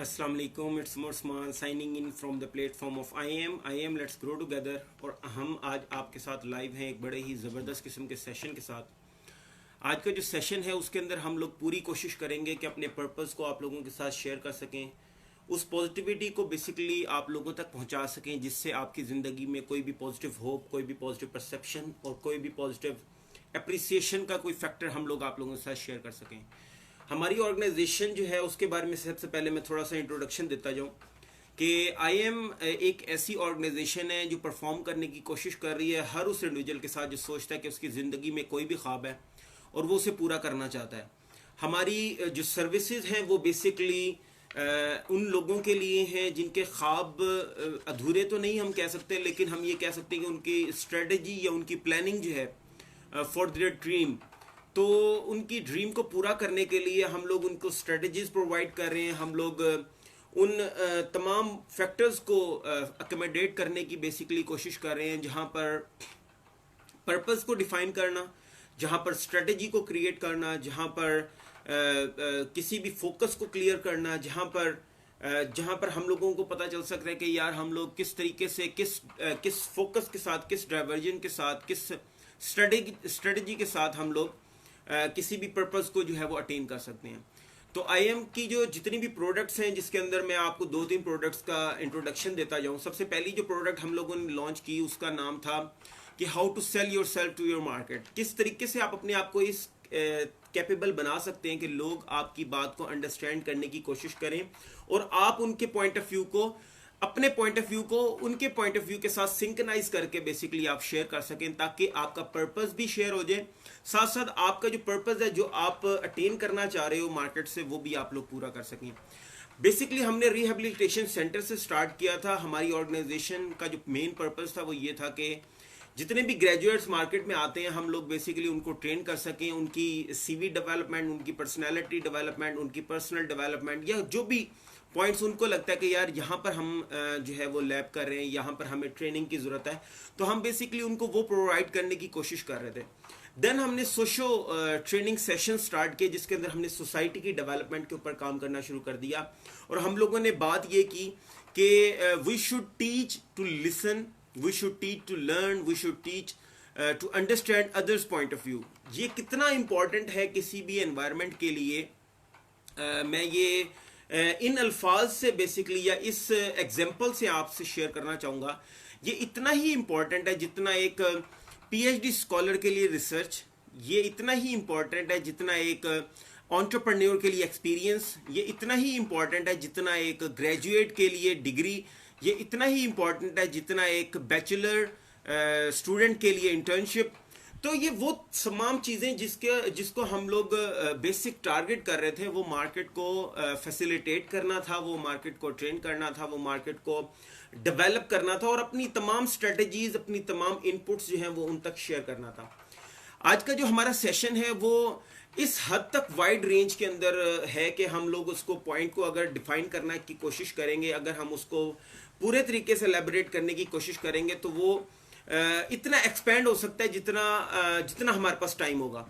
अस्सलाम वालेकुम, इट्स मोरस्मान signing in from the platform of I am let's grow together. और हम आज आपके साथ लाइव हैं एक बड़े ही ज़बरदस्त किस्म के सेशन के साथ। आज का जो सेशन है उसके अंदर हम लोग पूरी कोशिश करेंगे कि अपने पर्पज़ को आप लोगों के साथ शेयर कर सकें, उस पॉजिटिविटी को बेसिकली आप लोगों तक पहुंचा सकें जिससे आपकी ज़िंदगी में कोई भी पॉजिटिव होप, कोई भी पॉजिटिव परसेप्शन और कोई भी पॉजिटिव अप्रिसिएशन का कोई फैक्टर हम लोग आप लोगों के साथ शेयर कर सकें। हमारी ऑर्गेनाइजेशन जो है उसके बारे में सबसे पहले मैं थोड़ा सा इंट्रोडक्शन देता जाऊँ कि आई एम एक ऐसी ऑर्गेनाइजेशन है जो परफॉर्म करने की कोशिश कर रही है हर उस इंडिविजुअल के साथ जो सोचता है कि उसकी ज़िंदगी में कोई भी ख्वाब है और वो उसे पूरा करना चाहता है। हमारी जो सर्विसेज हैं वो बेसिकली उन लोगों के लिए हैं जिनके ख्वाब अधूरे तो नहीं हम कह सकते, लेकिन हम ये कह सकते हैं कि उनकी स्ट्रेटजी या उनकी प्लानिंग जो है फॉर देयर ड्रीम, तो उनकी ड्रीम को पूरा करने के लिए हम लोग उनको स्ट्रेटजीज प्रोवाइड कर रहे हैं। हम लोग उन तमाम फैक्टर्स को अकोमोडेट करने की बेसिकली कोशिश कर रहे हैं, जहाँ पर पर्पस को डिफाइन करना, जहाँ पर स्ट्रेटजी को क्रिएट करना, जहाँ पर किसी भी फोकस को क्लियर करना, जहाँ पर हम लोगों को पता चल सकता है कि यार हम लोग किस तरीके से किस फोकस के साथ, किस डाइवर्जन के साथ, किस स्ट्रेटजी के साथ हम लोग किसी भी पर्पस को जो है वो अटेन कर सकते हैं। तो आईएम की जो जितनी भी प्रोडक्ट्स हैं, जिसके अंदर मैं आपको 2-3 प्रोडक्ट्स का इंट्रोडक्शन देता जाऊँ। सबसे पहली जो प्रोडक्ट हम लोगों ने लॉन्च की उसका नाम था कि how to sell yourself to your market. किस तरीके से आप अपने आप को इस कैपेबल बना सकते हैं कि लोग आपकी बात को अंडरस्टैंड करने की कोशिश करें और आप उनके पॉइंट ऑफ व्यू को, अपने पॉइंट ऑफ व्यू को उनके पॉइंट ऑफ व्यू के साथ सिंक्रोनाइज करके बेसिकली आप शेयर कर सकें, ताकि आपका पर्पस भी शेयर हो जाए, साथ साथ आपका जो पर्पस है जो आप अटेन करना चाह रहे हो मार्केट से, वो भी आप लोग पूरा कर सकें। बेसिकली हमने रिहेबिलिटेशन सेंटर से स्टार्ट किया था। हमारी ऑर्गेनाइजेशन का जो मेन पर्पस था वो ये था कि जितने भी ग्रेजुएट्स मार्केट में आते हैं हम लोग बेसिकली उनको ट्रेन कर सकें, उनकी सीवी डेवलपमेंट, उनकी पर्सनैलिटी डेवलपमेंट, उनकी पर्सनल डेवलपमेंट, या जो भी पॉइंट्स उनको लगता है कि यार यहाँ पर हम जो है वो लैब कर रहे हैं, यहाँ पर हमें ट्रेनिंग की ज़रूरत है, तो हम बेसिकली उनको वो प्रोवाइड करने की कोशिश कर रहे थे। देन हमने सोशो ट्रेनिंग सेशन स्टार्ट किए, जिसके अंदर हमने सोसाइटी की डेवलपमेंट के ऊपर काम करना शुरू कर दिया। और हम लोगों ने बात ये की कि we should teach to listen, we should teach to learn, we should teach to understand others point of view. ये कितना इम्पॉर्टेंट है किसी भी एनवायरनमेंट के लिए। मैं ये इन अल्फाज से बेसिकली या इस एग्जाम्पल से आपसे शेयर करना चाहूँगा। ये इतना ही इम्पॉर्टेंट है जितना एक पीएचडी स्कॉलर के लिए रिसर्च, ये इतना ही इम्पॉर्टेंट है जितना एक एंटरप्रेन्योर के लिए एक्सपीरियंस, ये इतना ही इम्पॉर्टेंट है जितना एक ग्रेजुएट के लिए डिग्री, ये इतना ही इम्पॉर्टेंट है जितना एक बैचलर स्टूडेंट के लिए इंटर्नशिप। तो ये वो तमाम चीज़ें जिसको हम लोग बेसिक टारगेट कर रहे थे, वो मार्केट को फैसिलिटेट करना था, वो मार्केट को ट्रेन करना था, वो मार्केट को डेवलप करना था और अपनी तमाम स्ट्रेटजीज, अपनी तमाम इनपुट्स जो हैं वो उन तक शेयर करना था। आज का जो हमारा सेशन है वो इस हद तक वाइड रेंज के अंदर है कि हम लोग उसको पॉइंट को अगर डिफाइन करने की कोशिश करेंगे, अगर हम उसको पूरे तरीके से एलैबोरेट करने की कोशिश करेंगे, तो वो इतना एक्सपेंड हो सकता है जितना हमारे पास टाइम होगा।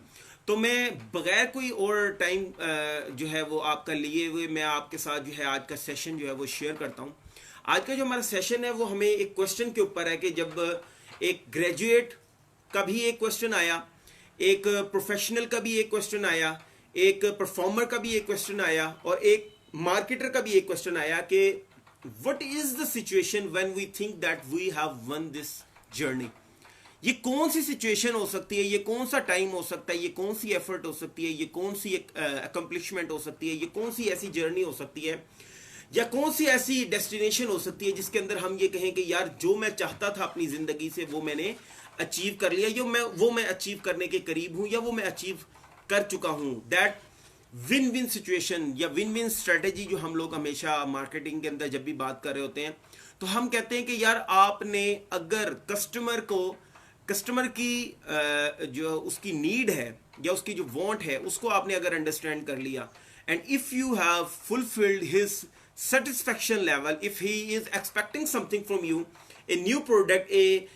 तो मैं बगैर कोई और टाइम जो है वो आपका लिए हुए मैं आपके साथ जो है आज का सेशन जो है वो शेयर करता हूँ। आज का जो हमारा सेशन है वो हमें एक क्वेश्चन के ऊपर है कि जब एक ग्रेजुएट का भी एक क्वेश्चन आया, एक प्रोफेशनल का भी एक क्वेश्चन आया, एक परफॉर्मर का भी एक क्वेश्चन आया और एक मार्केटर का भी एक क्वेश्चन आया कि what is the situation when we think that we have won this journey. ये कौन सी सिचुएशन हो सकती है, ये कौन सा टाइम हो सकता है, ये कौन सी एफर्ट हो सकती है, ये कौन सी अकम्पलिशमेंट हो सकती है, ये कौन सी ऐसी जर्नी हो सकती है, या कौन सी ऐसी डेस्टिनेशन हो सकती है जिसके अंदर हम ये कहें कि यार जो मैं चाहता था अपनी ज़िंदगी से वो मैंने अचीव कर लिया, वो मैं अचीव करने के करीब हूँ, या वो मैं अचीव कर चुका हूँ। दैट विन विन सिचुएशन या विन विन स्ट्रेटेजी जो हम लोग हमेशा मार्केटिंग के अंदर जब भी बात कर रहे होते हैं, तो हम कहते हैं कि यार आपने अगर कस्टमर की जो उसकी नीड है या उसकी जो वांट है उसको आपने अगर अंडरस्टैंड कर लिया, and if you have fulfilled his satisfaction level, if he is expecting something from you, a new product, a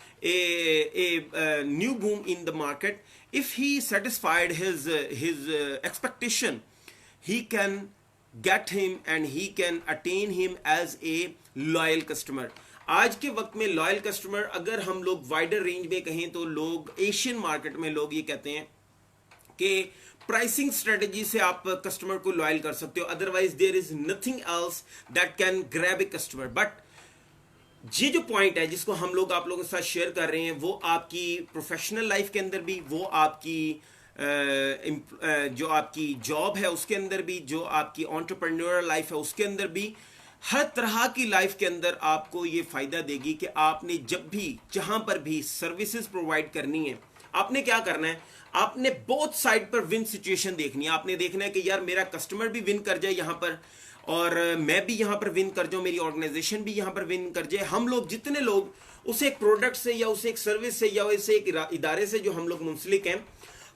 new boom in the market, if he satisfied his expectation, he can get him and he can attain him as a loyal customer. आज के वक्त में loyal customer, अगर हम लोग wider range में कहें तो लोग एशियन मार्केट में लोग ये कहते हैं कि प्राइसिंग स्ट्रेटजी से आप कस्टमर को लॉयल कर सकते हो, otherwise there is nothing else that can grab a customer. But ये जो पॉइंट है जिसको हम लोग आप लोगों के साथ शेयर कर रहे हैं, वो आपकी प्रोफेशनल लाइफ के अंदर भी, वो आपकी जो आपकी जॉब है उसके अंदर भी, जो आपकी एंटरप्रेन्योरल लाइफ है उसके अंदर भी, हर तरह की लाइफ के अंदर आपको ये फायदा देगी कि आपने जब भी जहां पर भी सर्विसेज प्रोवाइड करनी है, आपने क्या करना है, आपने बोथ साइड पर विन सिचुएशन देखनी है. आपने देखना है कि यार मेरा कस्टमर भी विन कर जाए यहां पर, और मैं भी यहां पर विन कर जाऊं, मेरी ऑर्गेनाइजेशन भी यहां पर विन कर जाए. हम लोग जितने लोग उस एक प्रोडक्ट से या उस एक सर्विस से या उस एक इदारे से जो हम लोग मुंसलिक हैं,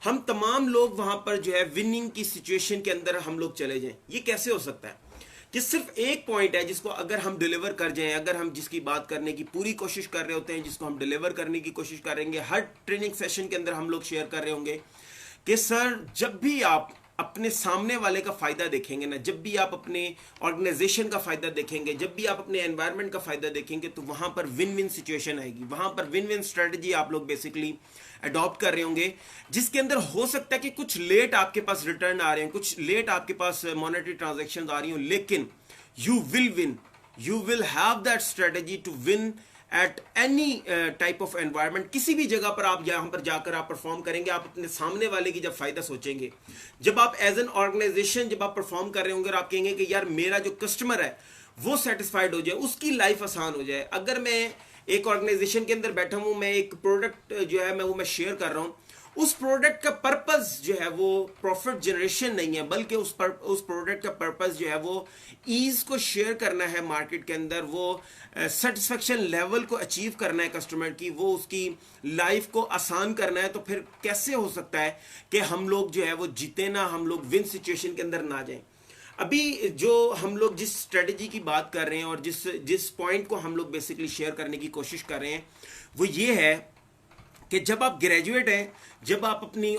हम तमाम लोग वहां पर जो है विनिंग की सिचुएशन के अंदर हम लोग चले जाएं. ये कैसे हो सकता है कि सिर्फ एक पॉइंट है जिसको अगर हम डिलीवर कर जाएं, अगर हम जिसकी बात करने की पूरी कोशिश कर रहे होते हैं, जिसको हम डिलीवर करने की कोशिश करेंगे, हर ट्रेनिंग सेशन के अंदर हम लोग शेयर कर रहे होंगे कि सर जब भी आप अपने सामने वाले का फायदा देखेंगे ना, जब भी आप अपने ऑर्गेनाइजेशन का फायदा देखेंगे, जब भी आप अपने एनवायरनमेंट का फायदा देखेंगे, तो वहां पर विन विन सिचुएशन आएगी. वहां पर विन विन स्ट्रेटजी आप लोग बेसिकली अडॉप्ट कर रहे होंगे, जिसके अंदर हो सकता है कि कुछ लेट आपके पास रिटर्न आ रहे हैं, कुछ लेट आपके पास मॉनेटरी ट्रांजैक्शन आ रही हो, लेकिन you will win, you will have that strategy to win at any type of environment. किसी भी जगह पर आप यहां पर जाकर आप परफॉर्म करेंगे, आप अपने सामने वाले की जब फायदा सोचेंगे, जब आप एज एन ऑर्गेनाइजेशन जब आप परफॉर्म कर रहे होंगे और आप कहेंगे कि यार मेरा जो कस्टमर है वो सेटिस्फाइड हो जाए, उसकी लाइफ आसान हो जाए. अगर मैं एक ऑर्गेनाइजेशन के अंदर बैठा हूं, मैं एक प्रोडक्ट जो है मैं शेयर कर रहा हूं, उस प्रोडक्ट का पर्पस जो है वो प्रॉफिट जनरेशन नहीं है, बल्कि उस प्रोडक्ट का पर्पस जो है वो ईज को शेयर करना है मार्केट के अंदर, वो सेटिस्फेक्शन लेवल को अचीव करना है कस्टमर की, वो उसकी लाइफ को आसान करना है. तो फिर कैसे हो सकता है कि हम लोग जो है वो जीते ना, हम लोग विन सिचुएशन के अंदर ना जाएं. अभी जो हम लोग जिस स्ट्रेटजी की बात कर रहे हैं और जिस पॉइंट को हम लोग बेसिकली शेयर करने की कोशिश कर रहे हैं, वो ये है कि जब आप ग्रेजुएट हैं, जब आप अपनी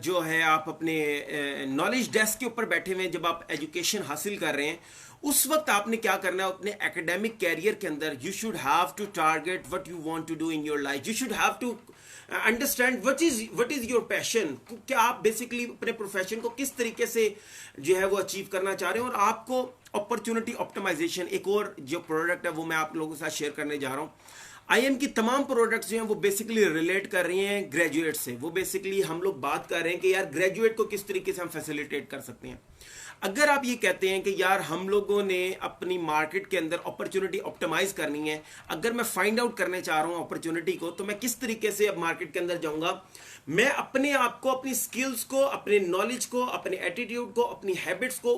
जो है आप अपने नॉलेज डेस्क के ऊपर बैठे हुए हैं, जब आप एजुकेशन हासिल कर रहे हैं, उस वक्त आपने क्या करना है अपने एकेडमिक कैरियर के अंदर, you should have to target what you want to do in your life. You should have to understand what is your passion. क्या आप बेसिकली अपने प्रोफेशन को किस तरीके से जो है वो अचीव करना चाह रहे हैं. और आपको अपॉर्चुनिटी ऑप्टिमाइजेशन, एक और जो प्रोडक्ट है वो मैं आप लोगों के साथ शेयर करने जा रहा हूँ. आईएम की तमाम प्रोडक्ट्स जो हैं वो बेसिकली रिलेट कर रही हैं ग्रेजुएट से. वो बेसिकली हम लोग बात कर रहे हैं कि यार ग्रेजुएट को किस तरीके से हम फैसिलिटेट कर सकते हैं. अगर आप ये कहते हैं कि यार हम लोगों ने अपनी मार्केट के अंदर अपॉर्चुनिटी ऑप्टिमाइज करनी है, अगर मैं फाइंड आउट करने चाह रहा हूं अपॉर्चुनिटी को, तो मैं किस तरीके से अब मार्केट के अंदर जाऊंगा. मैं अपने आप को, अपनी स्किल्स को, अपने नॉलेज को, अपने एटीट्यूड को, अपनी हैबिट्स को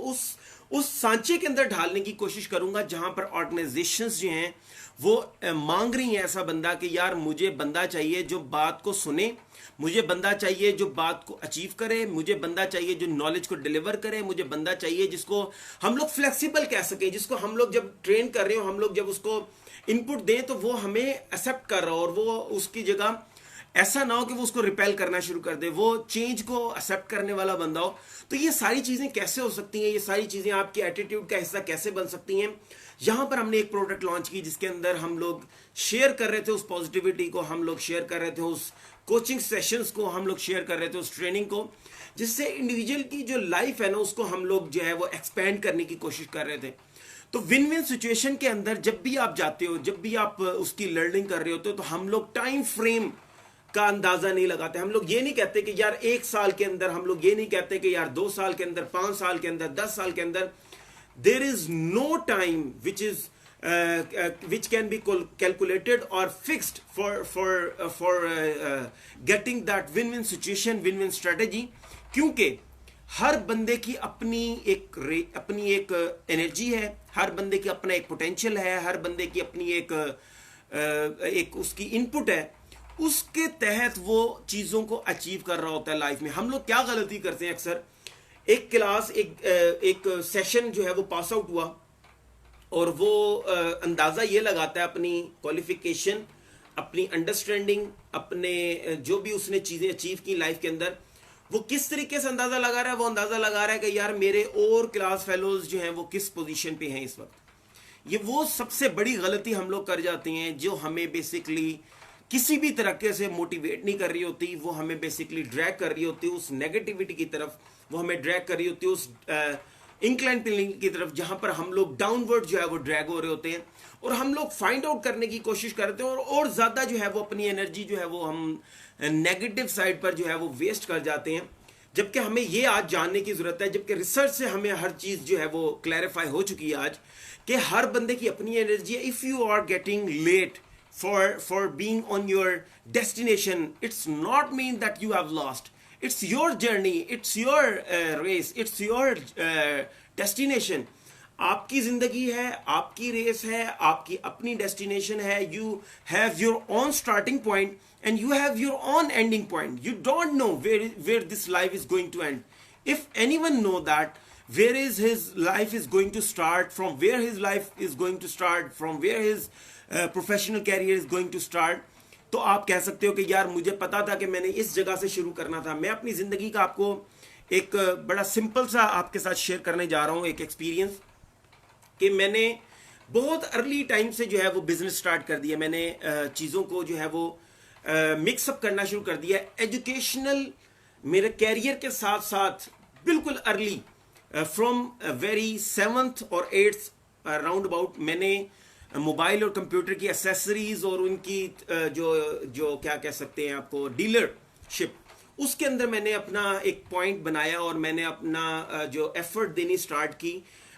उस सांचे के अंदर ढालने की कोशिश करूंगा जहां पर ऑर्गेनाइजेशंस जो हैं वो मांग रही हैं ऐसा बंदा कि यार मुझे बंदा चाहिए जो बात को सुने, मुझे बंदा चाहिए जो बात को अचीव करे, मुझे बंदा चाहिए जो नॉलेज को डिलीवर करे, मुझे बंदा चाहिए जिसको हम लोग फ्लेक्सिबल कह सकें, जिसको हम लोग जब ट्रेन कर रहे हो, हम लोग जब उसको इनपुट दें तो वो हमें एक्सेप्ट कर रहा हो, और वो उसकी जगह ऐसा ना हो कि वो उसको रिपेल करना शुरू कर दे, वो चेंज को एक्सेप्ट करने वाला बंदा हो. तो ये सारी चीजें कैसे हो सकती हैं, ये सारी चीजें आपके एटीट्यूड का हिस्सा कैसे बन सकती हैं. यहां पर हमने एक प्रोडक्ट लॉन्च की जिसके अंदर हम लोग शेयर कर रहे थे उस पॉजिटिविटी को, हम लोग शेयर कर रहे थे उस कोचिंग सेशंस को, हम लोग शेयर कर रहे थे उस ट्रेनिंग को, जिससे इंडिविजुअल की जो लाइफ है ना उसको हम लोग जो है वो एक्सपेंड करने की कोशिश कर रहे थे. तो विन विन सिचुएशन के अंदर जब भी आप जाते हो, जब भी आप उसकी लर्निंग कर रहे होते हो, तो हम लोग टाइम फ्रेम का अंदाजा नहीं लगाते. हम लोग ये नहीं कहते कि यार 1 साल के अंदर, हम लोग ये नहीं कहते कि यार 2 साल के अंदर, 5 साल के अंदर, 10 साल के अंदर. There is no time which can be calculated or fixed for getting that win-win situation, win-win strategy. क्योंकि हर बंदे की अपनी एक एनर्जी है, हर बंदे की अपना एक पोटेंशियल है, हर बंदे की अपनी एक उसकी इनपुट है, उसके तहत वो चीजों को अचीव कर रहा होता है लाइफ में. हम लोग क्या गलती करते हैं अक्सर, एक क्लास एक सेशन जो है वो पास आउट हुआ और वो अंदाजा ये लगाता है अपनी क्वालिफिकेशन, अपनी अंडरस्टैंडिंग, अपने जो भी उसने चीजें अचीव की लाइफ के अंदर, वो किस तरीके से अंदाजा लगा रहा है? वो अंदाजा लगा रहा है कि यार मेरे और क्लास फेलोज जो हैं वो किस पोजीशन पे हैं इस वक्त। ये वो सबसे बड़ी गलती हम लोग कर जाते हैं जो हमें बेसिकली किसी भी तरीके से मोटिवेट नहीं कर रही होती, वो हमें बेसिकली ड्रैग कर रही होती है उस नेगेटिविटी की तरफ, वो हमें ड्रैग कर रही होती है उस इंक्लाइन प्लेन की तरफ जहां पर हम लोग डाउनवर्ड जो है वो ड्रैग हो रहे होते हैं, और हम लोग फाइंड आउट करने की कोशिश करते हैं और ज्यादा जो है वो अपनी एनर्जी जो है वो हम नेगेटिव साइड पर जो है वो वेस्ट कर जाते हैं। जबकि हमें ये आज जानने की जरूरत है, जबकि रिसर्च से हमें हर चीज जो है वो क्लैरिफाई हो चुकी है आज, कि हर बंदे की अपनी एनर्जी है। If you are getting late for being on your destination, it's not mean that you have lost. It's your journey, it's your race, it's your destination. आपकी जिंदगी है, आपकी रेस है, आपकी अपनी डेस्टिनेशन है। You have your own starting point and you have your own ending point. You don't know where this life is going to end. If anyone know that where is his life is going to start, from where his life is going to start, from where his professional career is going to start, तो आप कह सकते हो कि यार मुझे पता था कि मैंने इस जगह से शुरू करना था। मैं अपनी जिंदगी का आपको एक बड़ा सिंपल सा आपके साथ शेयर करने जा रहा हूं, एक एक्सपीरियंस, कि मैंने बहुत अर्ली टाइम से जो है वो बिजनेस स्टार्ट कर दिया। मैंने चीज़ों को जो है वो मिक्सअप करना शुरू कर दिया। एजुकेशनल मेरे कैरियर के साथ साथ बिल्कुल अर्ली, फ्रॉम वेरी 7th और 8th राउंड अबाउट, मैंने मोबाइल और कंप्यूटर की एसेसरीज और उनकी जो क्या कह सकते हैं आपको डीलरशिप, उसके अंदर मैंने अपना एक पॉइंट बनाया और मैंने अपना जो एफर्ट देनी स्टार्ट की।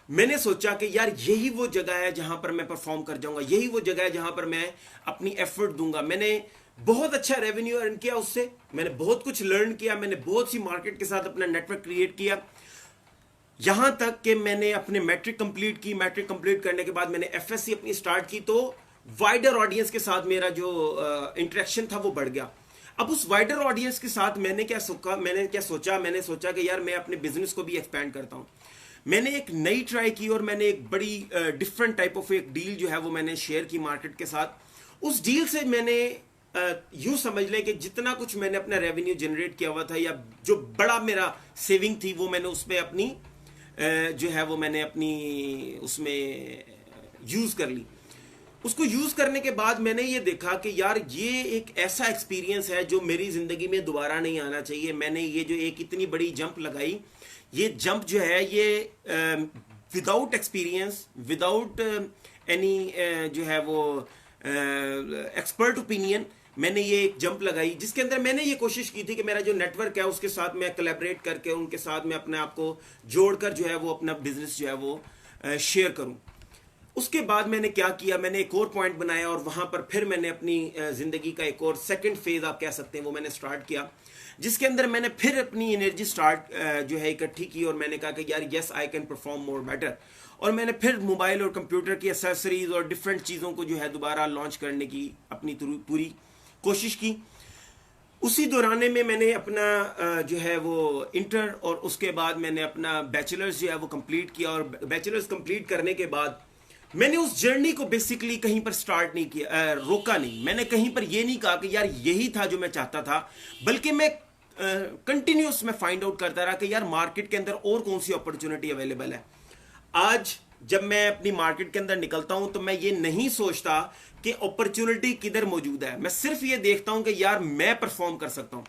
मैंने सोचा कि यार यही वो जगह है जहां पर मैं परफॉर्म कर जाऊंगा, यही वो जगह है जहां पर मैं अपनी एफर्ट दूंगा। मैंने बहुत अच्छा रेवेन्यू अर्न किया उससे, मैंने बहुत कुछ लर्न किया, मैंने बहुत सी मार्केट के साथ अपना नेटवर्क क्रिएट किया, यहां तक कि मैंने अपने मैट्रिक कंप्लीट की। मैट्रिक कंप्लीट करने के बाद मैंने एफएससी अपनी स्टार्ट की, तो वाइडर ऑडियंस के साथ मेरा जो इंटरेक्शन था वो बढ़ गया। अब उस वाइडर ऑडियंस के साथ मैंने क्या सोचा, मैंने सोचा कि यार मैं अपने बिजनेस को भी एक्सपैंड करता हूं। मैंने एक नई ट्राई की और मैंने एक बड़ी डिफरेंट टाइप ऑफ एक डील जो है वो मैंने शेयर की मार्केट के साथ। उस डील से मैंने यूं समझ लें कि जितना कुछ मैंने अपना रेवेन्यू जनरेट किया हुआ था या जो बड़ा मेरा सेविंग थी वो मैंने उसमें अपनी जो है वो मैंने अपनी उसमें यूज कर ली। उसको यूज करने के बाद मैंने ये देखा कि यार ये एक ऐसा एक्सपीरियंस है जो मेरी जिंदगी में दोबारा नहीं आना चाहिए। मैंने ये जो एक इतनी बड़ी जंप लगाई, ये जंप जो है ये विदाउट एक्सपीरियंस, विदाउट एनी जो है वो एक्सपर्ट ओपिनियन, मैंने ये एक जंप लगाई जिसके अंदर मैंने ये कोशिश की थी कि मेरा जो नेटवर्क है उसके साथ मैं कोलैबोरेट करके उनके साथ मैं अपने आप को जोड़कर जो है वो अपना बिजनेस जो है वो शेयर करूं। उसके बाद मैंने क्या किया, मैंने एक और पॉइंट बनाया और वहां पर फिर मैंने अपनी जिंदगी का एक और सेकंड फेज आप कह सकते हैं वो मैंने स्टार्ट किया, जिसके अंदर मैंने फिर अपनी एनर्जी स्टार्ट जो है इकट्ठी की और मैंने कहा कि यार yes I can perform more better. और मैंने फिर मोबाइल और कंप्यूटर की एसेसरीज और डिफरेंट चीज़ों को जो है दोबारा लॉन्च करने की अपनी पूरी कोशिश की। उसी दौराने में मैंने अपना जो है वो इंटर और उसके बाद मैंने अपना बैचलर्स जो है वो कंप्लीट किया। और बैचलर्स कंप्लीट करने के बाद मैंने उस जर्नी को बेसिकली कहीं पर स्टार्ट नहीं किया, रोका नहीं। मैंने कहीं पर ये नहीं कहा कि यार यही था जो मैं चाहता था, बल्कि मैं कंटिन्यूस में फाइंड आउट करता रहा कि यार मार्केट के अंदर और कौन सी अपॉर्चुनिटी अवेलेबल है। आज जब मैं अपनी मार्केट के अंदर निकलता हूं तो मैं ये नहीं सोचता कि अपॉर्चुनिटी किधर मौजूद है, मैं सिर्फ ये देखता हूं कि यार मैं परफॉर्म कर सकता हूं।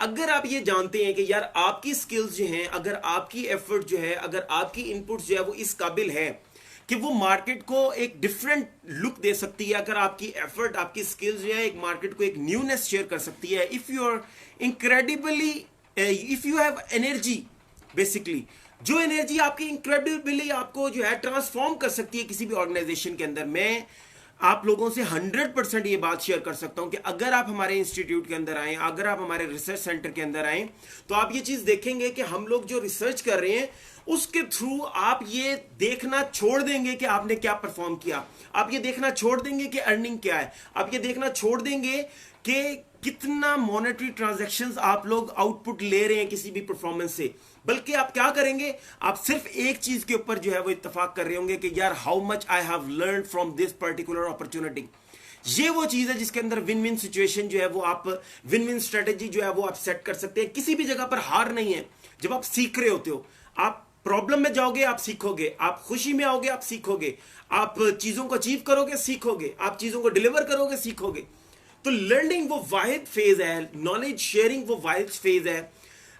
अगर आप ये जानते हैं कि यार आपकी स्किल्स जो हैं, अगर आपकी एफर्ट जो है, अगर आपकी इनपुट जो है वो इस काबिल है कि वो मार्केट को एक डिफरेंट लुक दे सकती है, अगर आपकी एफर्ट, आपकी स्किल्स जो है एक मार्केट को एक न्यूनेस शेयर कर सकती है, if you are incredibly, if you have energy, basically जो एनर्जी आपकी इनक्रेडिबली आपको जो है ट्रांसफॉर्म कर सकती है किसी भी ऑर्गेनाइजेशन के अंदर। मैं आप लोगों से 100% ये बात शेयर कर सकता हूं कि अगर आप हमारे इंस्टीट्यूट के अंदर आए, अगर आप हमारे रिसर्च सेंटर के अंदर आए, तो आप ये चीज देखेंगे कि हम लोग जो रिसर्च कर रहे हैं उसके थ्रू आप ये देखना छोड़ देंगे कि आपने क्या परफॉर्म किया, आप ये देखना छोड़ देंगे कि अर्निंग क्या है, आप ये देखना छोड़ देंगे कि कितना मॉनेटरी ट्रांजैक्शंस आप लोग आउटपुट ले रहे हैं किसी भी परफॉर्मेंस से। बल्कि आप क्या करेंगे, आप सिर्फ एक चीज के ऊपर जो है वो इत्तेफाक कर रहे होंगे कि यार how much I have learn from this particular opportunity. ये वो चीज़ है जिसके अंदर विन विन सिचुएशन जो है वो आप, विन विन स्ट्रेटेजी जो है वो आप सेट कर सकते हैं। किसी भी जगह पर हार नहीं है जब आप सीख रहे होते हो। आप प्रॉब्लम में जाओगे आप सीखोगे, आप खुशी में आओगे आप सीखोगे, आप चीज़ों को अचीव करोगे सीखोगे, आप चीज़ों को डिलीवर करोगे सीखोगे। तो लर्निंग वो वाहिद फेज है, नॉलेज शेयरिंग वो वाहिद फेज है,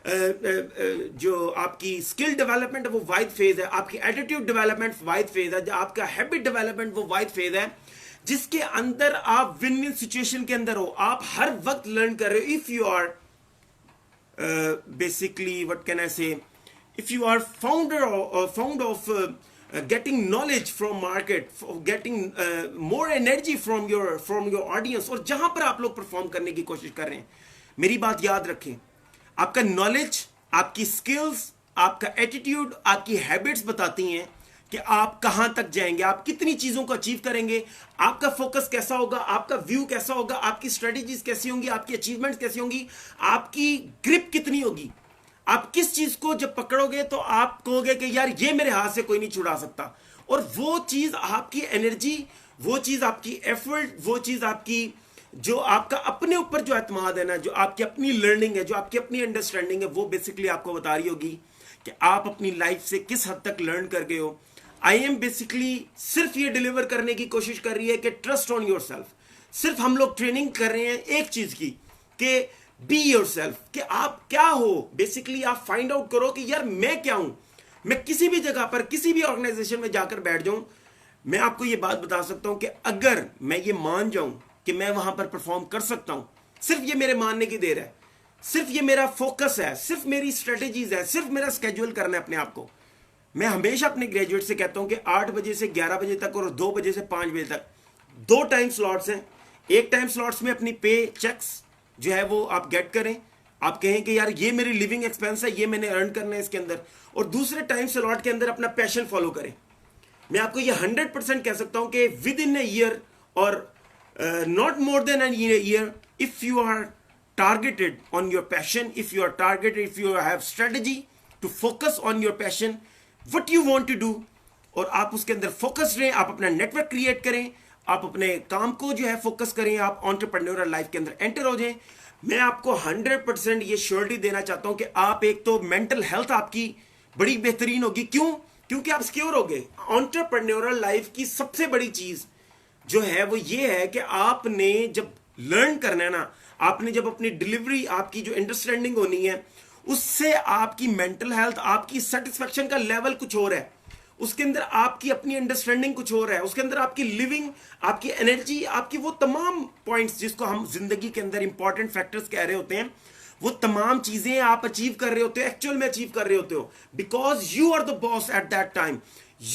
जो आपकी स्किल डेवलपमेंट है वो वाइड फेज है, आपकी एटीट्यूड डेवलपमेंट वाइड फेज है, आपका हैबिट डेवलपमेंट वो वाइड फेज है, जिसके अंदर आप विन विन सिचुएशन के अंदर हो। आप हर वक्त लर्न कर रहे हो। If you are basically what can I say, if you are found of getting knowledge from market, getting more energy from your audience, और जहां पर आप लोग परफॉर्म करने की कोशिश कर रहे हैं, मेरी बात याद रखें, आपका नॉलेज, आपकी स्किल्स, आपका एटीट्यूड, आपकी हैबिट्स बताती हैं कि आप कहां तक जाएंगे, आप कितनी चीजों को अचीव करेंगे, आपका फोकस कैसा होगा, आपका व्यू कैसा होगा, आपकी स्ट्रेटेजीज कैसी होंगी, आपकी अचीवमेंट्स कैसी होंगी, आपकी ग्रिप कितनी होगी। आप किस चीज को जब पकड़ोगे तो आप कहोगे कि यार ये मेरे हाथ से कोई नहीं छुड़ा सकता, और वो चीज आपकी एनर्जी, वो चीज आपकी एफर्ट, वो चीज आपकी जो आपका अपने ऊपर जो एतमाद है ना, जो आपकी अपनी लर्निंग है, जो आपकी अपनी अंडरस्टैंडिंग है, वो बेसिकली आपको बता रही होगी कि आप अपनी लाइफ से किस हद तक लर्न कर गए हो। आई एम बेसिकली सिर्फ ये डिलीवर करने की कोशिश कर रही है कि ट्रस्ट ऑन योर सेल्फ। सिर्फ हम लोग ट्रेनिंग कर रहे हैं एक चीज की कि बी योर सेल्फ, कि आप क्या हो। बेसिकली आप फाइंड आउट करो कि यार मैं क्या हूं। मैं किसी भी जगह पर किसी भी ऑर्गेनाइजेशन में जाकर बैठ जाऊं, मैं आपको ये बात बता सकता हूं कि अगर मैं ये मान जाऊं कि मैं वहां पर परफॉर्म कर सकता हूं, सिर्फ ये मेरे मानने की देर है, सिर्फ ये मेरा फोकस है, सिर्फ मेरी स्ट्रेटेजीज है, सिर्फ मेरा स्केड्यूल करना है अपने आप को। मैं हमेशा अपने ग्रेजुएट से कहता हूं कि 8 बजे से 11 बजे तक और 2 बजे से 5 बजे तक 2 टाइम स्लॉट्स हैं। एक टाइम स्लॉट्स में अपनी पे चेक्स जो है वो आप गेट करें, आप कहें कि यार ये मेरी लिविंग एक्सपेंस है, ये मैंने अर्न करना है इसके अंदर, और दूसरे टाइम स्लॉट के अंदर अपना पैशन फॉलो करें। मैं आपको ये 100% कह सकता हूं कि विद इन ए ईयर और not more than an year, if you are targeted on your passion, if you are targeted, if you have strategy to focus on your passion, what you want to do, और आप उसके अंदर focus रहें, आप अपना network create करें, आप अपने काम को जो है फोकस करें, आप एंटरप्रेन्योरल लाइफ के अंदर एंटर हो जाएं। मैं आपको 100% ये श्योरिटी देना चाहता हूं कि आप, एक तो मेंटल हेल्थ आपकी बड़ी बेहतरीन होगी। क्यों? क्योंकि आप सिक्योर हो गए। एंटरप्रेन्योरल लाइफ की सबसे बड़ी चीज जो है वो ये है कि आपने जब लर्न करना है ना, आपने जब अपनी डिलीवरी, आपकी जो अंडरस्टैंडिंग होनी है, उससे आपकी मेंटल हेल्थ, आपकी सेटिस्फेक्शन का लेवल कुछ और है, उसके अंदर आपकी अपनी अंडरस्टैंडिंग कुछ और है, उसके अंदर आपकी लिविंग, आपकी एनर्जी, आपकी वो तमाम पॉइंट्स जिसको हम जिंदगी के अंदर इंपॉर्टेंट फैक्टर्स कह रहे होते हैं, वो तमाम चीजें आप अचीव कर रहे होते हो, एक्चुअल में अचीव कर रहे होते हो, because you are the boss at that time.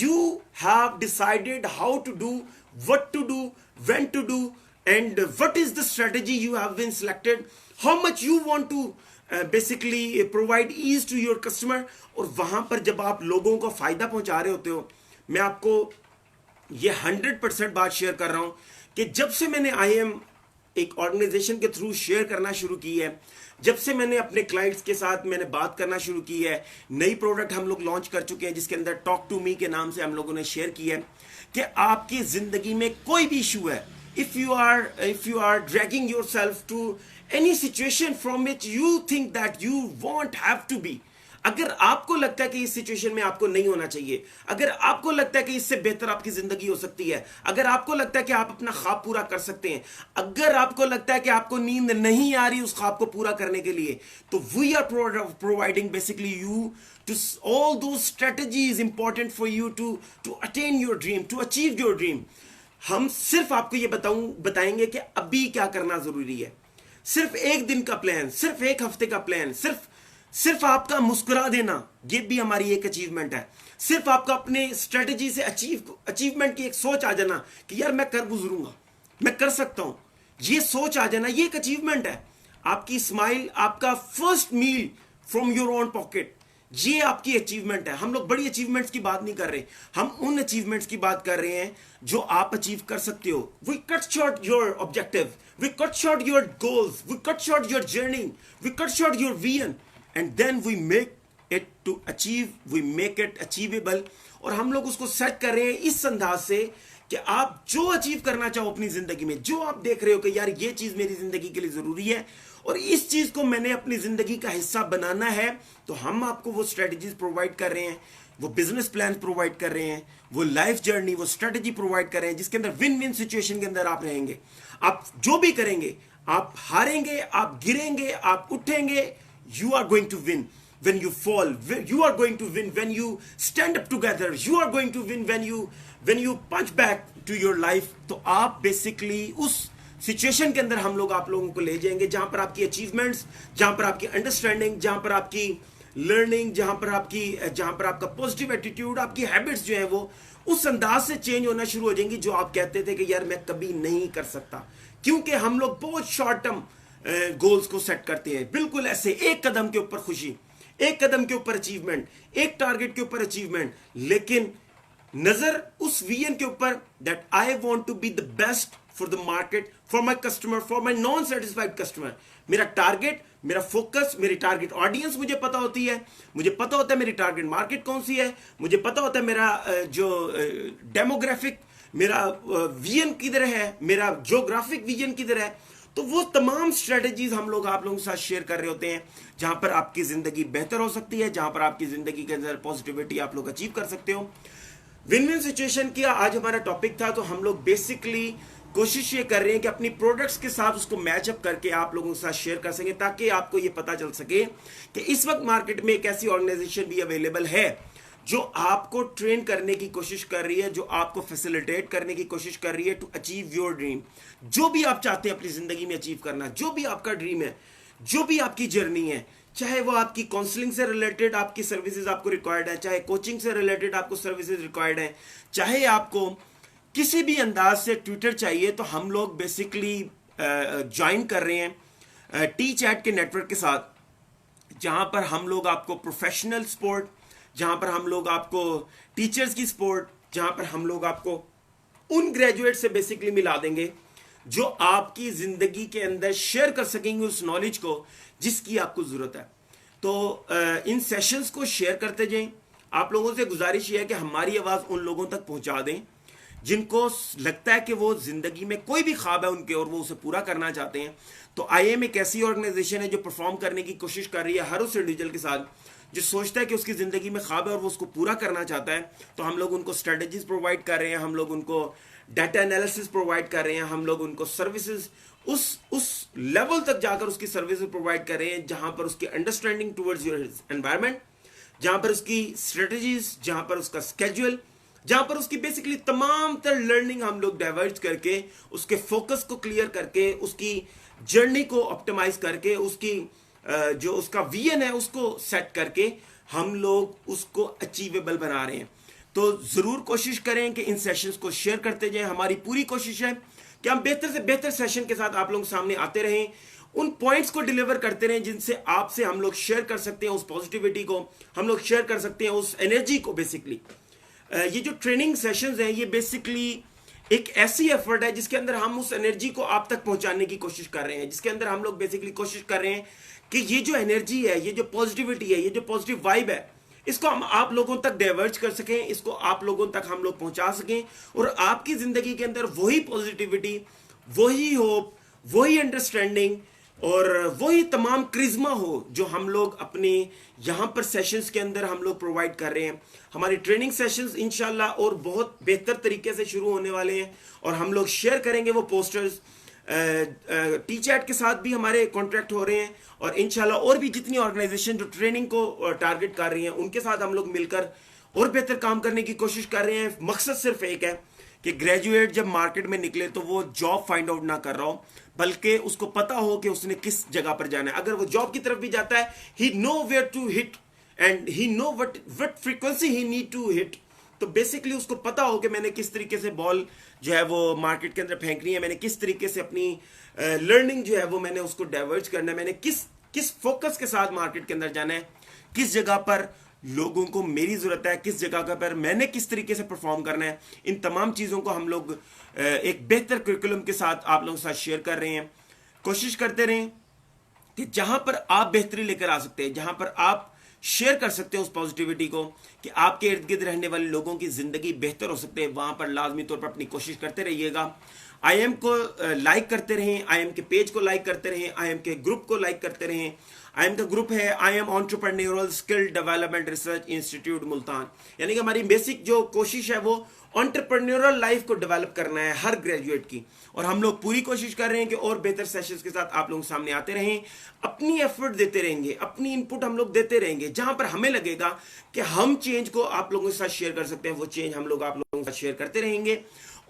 You have decided how to do, what to do, when to do, and what is the strategy you have been selected, how much you want to basically provide ease to your customer। और वहां पर जब आप लोगों को फायदा पहुंचा रहे होते हो, मैं आपको ये 100% बात शेयर कर रहा हूं कि जब से मैंने IIM एक ऑर्गेनाइजेशन के थ्रू शेयर करना शुरू की है, जब से मैंने अपने क्लाइंट्स के साथ मैंने बात करना शुरू की है, नई प्रोडक्ट हम लोग लॉन्च कर चुके हैं जिसके अंदर टॉक टू मी के नाम से हम लोगों ने शेयर किया है कि आपकी जिंदगी में कोई भी इशू है, if you are dragging yourself to any situation from which you think that you won't have to be, अगर आपको लगता है कि इस सिचुएशन में आपको नहीं होना चाहिए, अगर आपको लगता है कि इससे बेहतर आपकी जिंदगी हो सकती है, अगर आपको लगता है कि आप अपना ख्वाब पूरा कर सकते हैं, अगर आपको लगता है कि आपको नींद नहीं आ रही उस ख्वाब को पूरा करने के लिए, तो we are providing basically you to all those strategies important for you to attain your dream, to achieve your dream। हम सिर्फ आपको ये बताएंगे कि अभी क्या करना जरूरी है। सिर्फ एक दिन का प्लान, सिर्फ एक हफ्ते का प्लान, सिर्फ आपका मुस्कुरा देना, ये भी हमारी एक अचीवमेंट है। सिर्फ आपका अपने स्ट्रेटजी से अचीवमेंट की एक सोच आ जाना कि यार मैं कर गुजरूंगा, मैं कर सकता हूं, ये सोच आ जाना, ये एक अचीवमेंट है। आपकी स्माइल, आपका first meal from your own pocket, ये आपकी अचीवमेंट है। हम लोग बड़ी अचीवमेंट्स की बात नहीं कर रहे, हम उन अचीवमेंट्स की बात कर रहे हैं जो आप अचीव कर सकते हो। We cut short your objective, we cut short your goals, we cut short your journey, we cut short your vision, and then we make it to achieve, we make it achievable. और हम लोग उसको set कर रहे हैं इस अंदाज से कि आप जो अचीव करना चाहो अपनी जिंदगी में, जो आप देख रहे हो कि यार ये चीज मेरी जिंदगी के लिए जरूरी है और इस चीज को मैंने अपनी जिंदगी का हिस्सा बनाना है, तो हम आपको वो स्ट्रेटजीज प्रोवाइड कर रहे हैं, वो बिजनेस प्लान प्रोवाइड कर रहे हैं, वो लाइफ जर्नी, वो स्ट्रेटजी प्रोवाइड कर रहे हैं जिसके अंदर विन विन सिचुएशन के अंदर आप रहेंगे। आप जो भी करेंगे, आप हारेंगे, आप गिरेंगे, आप उठेंगे, you are going to win when you fall, you are going to win when you stand up together, you are going to win when you punch back to your life। तो आप बेसिकली उस situation के अंदर हम लोग आप लोगों को ले जाएंगे जहां पर आपकी अचीवमेंट्स, जहां पर आपकी अंडरस्टैंडिंग, जहां पर आपकी लर्निंग, जहां पर आपका पॉजिटिव एटीट्यूड, आपकी हैबिट्स जो है वो उस अंदाज से चेंज होना शुरू हो जाएंगी जो आप कहते थे कि यार मैं कभी नहीं कर सकता। क्योंकि हम लोग बहुत शॉर्ट टर्म गोल्स को सेट करते हैं, बिल्कुल ऐसे एक कदम के ऊपर खुशी, एक कदम के ऊपर अचीवमेंट, एक टारगेट के ऊपर अचीवमेंट, लेकिन नजर उस विजन के ऊपर that I want to be the best for the market, for my customer, for my non satisfied customer. मेरा टारगेट, मेरा फोकस, मेरी टारगेट ऑडियंस मुझे पता होती है, मुझे पता होता है मेरी टारगेट मार्केट कौन सी है, मुझे पता होता है मेरा जो डेमोग्राफिक, मेरा विजन किधर है, मेरा ज्योग्राफिक विजन किधर है। तो वो तमाम स्ट्रेटजीज हम लोग आप लोगों के साथ शेयर कर रहे होते हैं जहां पर आपकी जिंदगी बेहतर हो सकती है, जहां पर आपकी जिंदगी के अंदर पॉजिटिविटी आप लोग अचीव कर सकते हो। विन विन सिचुएशन की आज हमारा टॉपिक था। तो हम लोग बेसिकली कोशिश ये कर रहे हैं कि अपनी प्रोडक्ट्स के साथ उसको मैचअप करके आप लोगों के साथ शेयर कर सकें, ताकि आपको ये पता चल सके कि इस वक्त मार्केट में एक ऐसी ऑर्गेनाइजेशन भी अवेलेबल है जो आपको ट्रेन करने की कोशिश कर रही है, जो आपको फैसिलिटेट करने की कोशिश कर रही है टू अचीव योर ड्रीम। जो भी आप चाहते हैं अपनी जिंदगी में अचीव करना, जो भी आपका ड्रीम है, जो भी आपकी जर्नी है, चाहे वो आपकी काउंसलिंग से रिलेटेड आपकी सर्विसेज आपको रिक्वायर्ड है, चाहे कोचिंग से रिलेटेड आपको सर्विसेज रिक्वायर्ड है, चाहे आपको किसी भी अंदाज से ट्विटर चाहिए, तो हम लोग बेसिकली ज्वाइन कर रहे हैं टी चैट के नेटवर्क के साथ, जहां पर हम लोग आपको प्रोफेशनल सपोर्ट, जहां पर हम लोग आपको टीचर्स की सपोर्ट, जहां पर हम लोग आपको उन ग्रेजुएट से बेसिकली मिला देंगे जो आपकी जिंदगी के अंदर शेयर कर सकेंगे उस नॉलेज को जिसकी आपको जरूरत है। तो इन सेशंस को शेयर करते जाएं। आप लोगों से गुजारिश ये है कि हमारी आवाज उन लोगों तक पहुंचा दें जिनको लगता है कि वो जिंदगी में कोई भी ख्वाब है उनके और वो उसे पूरा करना चाहते हैं। तो IAM एक ऐसी ऑर्गेनाइजेशन है जो परफॉर्म करने की कोशिश कर रही है हर उस इंडिविजुअल के साथ जो सोचता है कि उसकी जिंदगी में ख्वाब है और वो उसको पूरा करना चाहता है। तो हम लोग उनको स्ट्रेटजीज प्रोवाइड कर रहे हैं, हम लोग उनको डाटा एनालिसिस प्रोवाइड कर रहे हैं, हम लोग उनको सर्विसेज उस लेवल तक जाकर उसकी सर्विसेज प्रोवाइड कर रहे हैं जहां पर उसकी अंडरस्टैंडिंग टुवर्ड्स योर एनवायरमेंट, जहां पर उसकी स्ट्रेटजीज, जहां पर उसका स्केड्यूल, जहां पर उसकी बेसिकली तमाम तरह लर्निंग हम लोग डाइवर्ज करके उसके फोकस को क्लियर करके उसकी जर्नी को ऑप्टिमाइज करके उसकी जो उसका विजन है उसको सेट करके हम लोग उसको अचीवेबल बना रहे हैं। तो जरूर कोशिश करें कि इन सेशंस को शेयर करते जाएं। हमारी पूरी कोशिश है कि हम बेहतर से बेहतर सेशन के साथ आप लोगों के सामने आते रहें, उन पॉइंट्स को डिलीवर करते रहें जिनसे आपसे हम लोग शेयर कर सकते हैं उस पॉजिटिविटी को, हम लोग शेयर कर सकते हैं उस एनर्जी को। बेसिकली ये जो ट्रेनिंग सेशंस हैं ये बेसिकली एक ऐसी एफर्ट है जिसके अंदर हम उस एनर्जी को आप तक पहुंचाने की कोशिश कर रहे हैं, जिसके अंदर हम लोग बेसिकली कोशिश कर रहे हैं कि ये जो एनर्जी है, ये जो पॉजिटिविटी है, ये जो पॉजिटिव वाइब है, इसको हम आप लोगों तक डाइवर्ज कर सकें, इसको आप लोगों तक हम लोग पहुंचा सकें और आपकी जिंदगी के अंदर वही पॉजिटिविटी, वही होप, वही अंडरस्टैंडिंग और वही तमाम क्रिज्मा हो जो हम लोग अपने यहाँ पर सेशंस के अंदर हम लोग प्रोवाइड कर रहे हैं। हमारी ट्रेनिंग सेशंस इंशाल्लाह और बहुत बेहतर तरीके से शुरू होने वाले हैं और हम लोग शेयर करेंगे वो पोस्टर्स। टी चैट के साथ भी हमारे कॉन्ट्रैक्ट हो रहे हैं और इंशाल्लाह और भी जितनी ऑर्गेनाइजेशन जो ट्रेनिंग को टारगेट कर रही हैं उनके साथ हम लोग मिलकर और बेहतर काम करने की कोशिश कर रहे हैं। मकसद सिर्फ एक है कि ग्रेजुएट जब मार्केट में निकले तो वो जॉब फाइंड आउट ना कर रहा हो, बल्कि उसको पता हो कि उसने किस जगह पर जाना है। अगर वो जॉब की तरफ भी जाता है, he know where to hit and he know what frequency he need to hit. तो बेसिकली उसको पता हो कि मैंने किस तरीके से बॉल जो है वो मार्केट के अंदर फेंकनी है, मैंने किस तरीके से अपनी लर्निंग जो है वो मैंने उसको डाइवर्ज करना है, मैंने किस फोकस के साथ मार्केट के अंदर जाना है, किस जगह पर लोगों को मेरी जरूरत है, किस जगह पर मैंने किस तरीके से परफॉर्म करना है। इन तमाम चीज़ों को हम लोग एक बेहतर करिकुलम के साथ आप लोगों के साथ शेयर कर रहे हैं। कोशिश करते रहें कि जहां पर आप बेहतरी लेकर आ सकते हैं, जहां पर आप शेयर कर सकते हैं उस पॉजिटिविटी को कि आपके इर्द गिर्द रहने वाले लोगों की ज़िंदगी बेहतर हो सकते हैं, वहाँ पर लाजमी तौर पर अपनी कोशिश करते रहिएगा। IM को लाइक करते रहें, IM के पेज को लाइक करते रहें, IM के ग्रुप को लाइक करते रहें। IM का ग्रुप है IM entrepreneurial skill development research institute Multan, यानी कि हमारी बेसिक जो कोशिश है वो एंटरप्रेन्योरल लाइफ को डेवलप करना है हर ग्रेजुएट की, और हम लोग पूरी कोशिश कर रहे हैं कि और बेहतर सेशंस के साथ आप लोगों के सामने आते रहें। अपनी एफर्ट देते रहेंगे, अपनी इनपुट हम लोग देते रहेंगे, जहां पर हमें लगेगा कि हम चेंज को आप लोगों के साथ शेयर कर सकते हैं, वो चेंज हम लोग आप लोगों के साथ शेयर करते रहेंगे,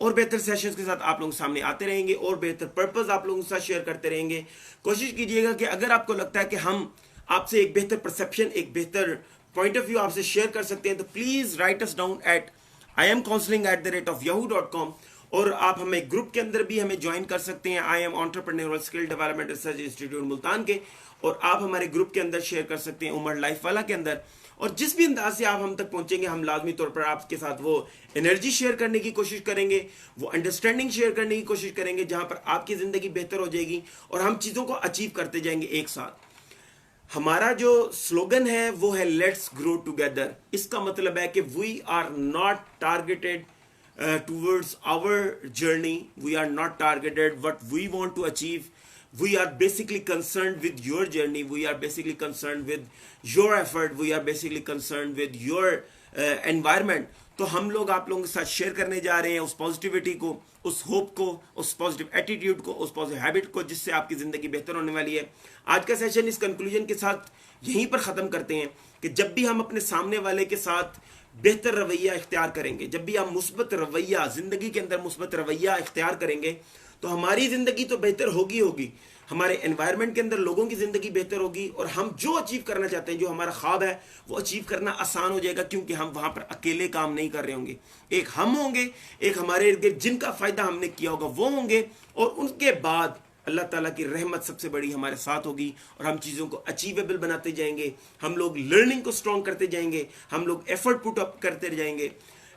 और बेहतर सेशंस के साथ आप लोगों के सामने आते रहेंगे, और बेहतर पर्पस आप लोगों के साथ शेयर करते रहेंगे। कोशिश कीजिएगा कि अगर आपको लगता है कि हम आपसे एक बेहतर परसेप्शन, एक बेहतर पॉइंट ऑफ व्यू आपसे शेयर कर सकते हैं, तो please write us down at imcounseling@yahoo.com, और आप हमें ग्रुप के अंदर भी हमें ज्वाइन कर सकते हैं IM entrepreneurial skill development research institute Multan के, और आप हमारे ग्रुप के अंदर शेयर कर सकते हैं उमर लाइफ वाला के अंदर। और जिस भी अंदाज से आप हम तक पहुंचेंगे, हम लाजमी तौर पर आपके साथ वो एनर्जी शेयर करने की कोशिश करेंगे, वो अंडरस्टैंडिंग शेयर करने की कोशिश करेंगे, जहां पर आपकी जिंदगी बेहतर हो जाएगी और हम चीजों को अचीव करते जाएंगे एक साथ। हमारा जो स्लोगन है वो है लेट्स ग्रो टुगेदर। इसका मतलब है कि we are not targeted towards our journey, we are not targeted what we want to achieve, we are basically concerned with your journey, we are basically concerned with your effort, we are basically concerned with your environment। तो हम लोग आप लोगों के साथ share करने जा रहे हैं उस पॉजिटिविटी को, उस होप को, उस पॉजिटिव एटीट्यूड को, उस पॉजिटिव हैबिट को, जिससे आपकी ज़िंदगी बेहतर होने वाली है। आज का सेशन इस कंक्लूजन के साथ यहीं पर ख़त्म करते हैं कि जब भी हम अपने सामने वाले के साथ बेहतर रवैया इख्तियार करेंगे, जब भी हम मुस्बत रवैया, ज़िंदगी के अंदर मुस्बत रवैया इख्तियार करेंगे, तो हमारी ज़िंदगी तो बेहतर होगी होगी, हमारे एनवायरनमेंट के अंदर लोगों की ज़िंदगी बेहतर होगी, और हम जो अचीव करना चाहते हैं, जो हमारा ख्वाब है, वो अचीव करना आसान हो जाएगा, क्योंकि हम वहाँ पर अकेले काम नहीं कर रहे होंगे। एक हम होंगे, एक हमारे इर्द गिर्द जिनका फ़ायदा हमने किया होगा वो होंगे, और उनके बाद अल्लाह ताला की रहमत सबसे बड़ी हमारे साथ होगी, और हम चीज़ों को अचीवेबल बनाते जाएंगे, हम लोग लर्निंग को स्ट्रॉन्ग करते जाएंगे, हम लोग एफर्ट पुट अप करते जाएंगे।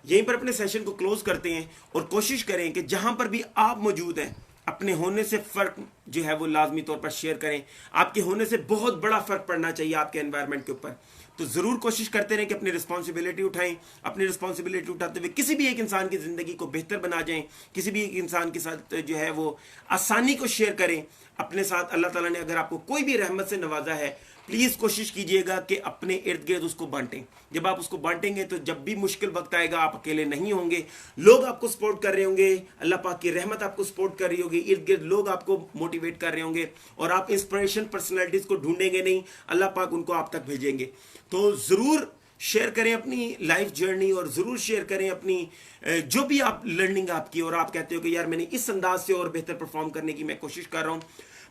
यहीं पर अपने सेशन को क्लोज करते हैं, और कोशिश करें कि जहाँ पर भी आप मौजूद हैं, अपने होने से फ़र्क जो है वो लाजमी तौर पर शेयर करें। आपके होने से बहुत बड़ा फ़र्क पड़ना चाहिए आपके एनवायरनमेंट के ऊपर, तो ज़रूर कोशिश करते रहें कि अपनी रिस्पॉन्सिबिलिटी उठाएं। अपनी रिस्पॉन्सिबिलिटी उठाते हुए किसी भी एक इंसान की ज़िंदगी को बेहतर बना जाएं, किसी भी एक इंसान के साथ जो है वो आसानी को शेयर करें अपने साथ। अल्लाह ताला ने अगर आपको कोई भी रहमत से नवाजा है, प्लीज़ कोशिश कीजिएगा कि अपने इर्द गिर्द उसको बांटें। जब आप उसको बांटेंगे तो जब भी मुश्किल वक्त आएगा आप अकेले नहीं होंगे, लोग आपको सपोर्ट कर रहे होंगे, अल्लाह पाक की रहमत आपको सपोर्ट कर रही होगी, इर्द गिर्द लोग आपको मोटिवेट कर रहे होंगे, और आप इंस्पिरेशन पर्सनैलिटीज़ को ढूंढेंगे नहीं, अल्लाह पाक उनको आप तक भेजेंगे। तो ज़रूर शेयर करें अपनी लाइफ जर्नी, और ज़रूर शेयर करें अपनी जो भी आप लर्निंग आपकी, और आप कहते हो कि यार मैंने इस अंदाज से और बेहतर परफॉर्म करने की मैं कोशिश कर रहा हूँ।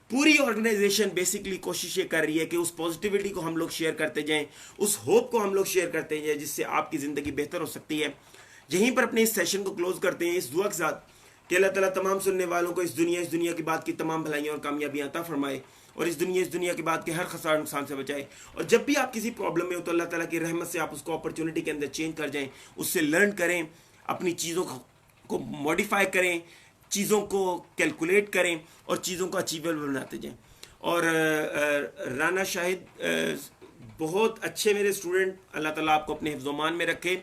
पूरी ऑर्गेनाइजेशन बेसिकली कोशिश ये कर रही है कि उस पॉजिटिविटी को हम लोग शेयर करते जाएं, उस होप को हम लोग शेयर करते जाएं, जिससे आपकी ज़िंदगी बेहतर हो सकती है। यहीं पर अपने इस सेशन को क्लोज करते हैं इस दुआ के साथ कि अल्लाह ताला तमाम सुनने वालों को इस दुनिया के बाद की तमाम भलाइयाँ और कामयाबियाँ अता फरमाए, और इस दुनिया के बाद के हर खसार नुकसान से बचाए। और जब भी आप किसी प्रॉब्लम में हो तो अल्लाह ताला की रहमत से आप उसको अपॉर्चुनिटी के अंदर चेंज कर जाएँ, उससे लर्न करें, अपनी चीज़ों को मॉडिफाई करें, चीज़ों को कैलकुलेट करें, और चीज़ों को अचीवेबल बनाते जाएं। और राना शाहिद बहुत अच्छे मेरे स्टूडेंट, अल्लाह ताला आपको अपने हिफ्ज़-ओ-मान में रखे।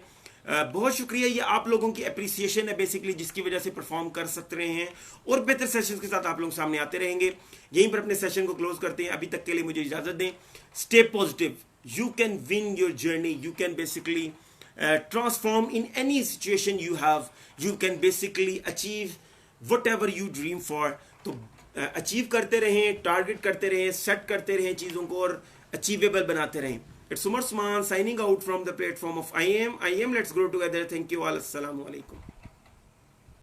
बहुत शुक्रिया, ये आप लोगों की अप्रिसिएशन है बेसिकली, जिसकी वजह से परफॉर्म कर सकते रहे हैं, और बेहतर सेशंस के साथ आप लोग सामने आते रहेंगे। यहीं पर अपने सेशन को क्लोज करते हैं। अभी तक के लिए मुझे इजाज़त दें। Stay positive, you can win your journey, you can basically transform in any situation you have, you can basically achieve whatever you dream for। तो अचीव करते रहें, टारगेट करते रहें, सेट करते रहें चीज़ों को और अचीवेबल बनाते रहें। It's Umar Usman signing out from the platform of IM, let's grow together। Thank you all, assalamu alaikum।